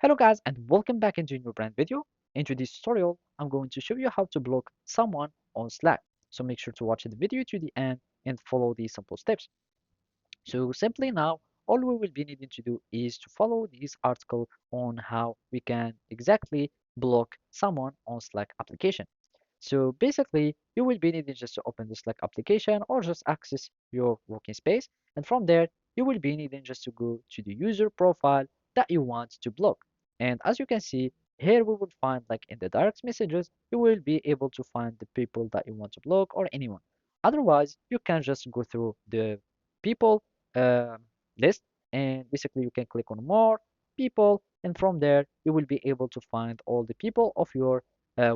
Hello guys and welcome back into a new brand video. In today's tutorial, I'm going to show you how to block someone on Slack. So make sure to watch the video to the end and follow these simple steps. So simply now, all we will be needing to do is to follow this article on how we can exactly block someone on Slack application. So basically, you will be needing just to open the Slack application or just access your working space. And from there, you will be needing just to go to the user profile that you want to block. And as you can see, here we will find like in the direct messages, you will be able to find the people that you want to block or anyone. Otherwise, you can just go through the people uh, list and basically you can click on more people and from there you will be able to find all the people of your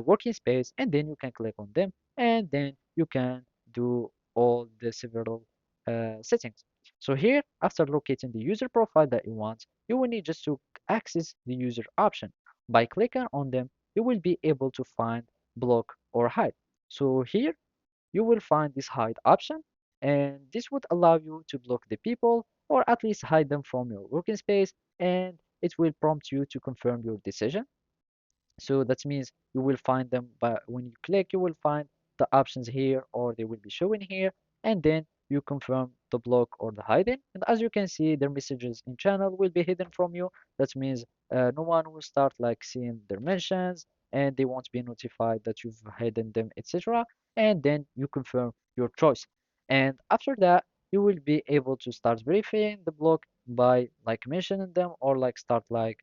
working space and then you can click on them and then you can do all the several settings. So here, after locating the user profile that you want, you will need just to access the user option. By clicking on them, you will be able to find block or hide. So here you will find this hide option and this would allow you to block the people or at least hide them from your working space and it will prompt you to confirm your decision. So that means you will find them, but when you click, you will find the options here, or they will be showing here, and then you confirm the block or the hiding. And as you can see, their messages in channel will be hidden from you. That means no one will start like seeing their mentions, and they won't be notified that you've hidden them, etc. And then you confirm your choice. And after that, you will be able to start verifying the block by like mentioning them or like start like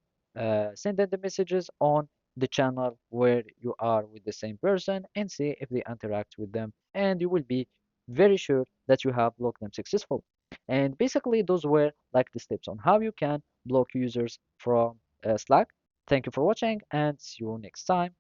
sending the messages on the channel where you are with the same person and see if they interact with them and you will be very sure that you have blocked them successfully. And basically those were like the steps on how you can block users from Slack. Thank you for watching and see you next time.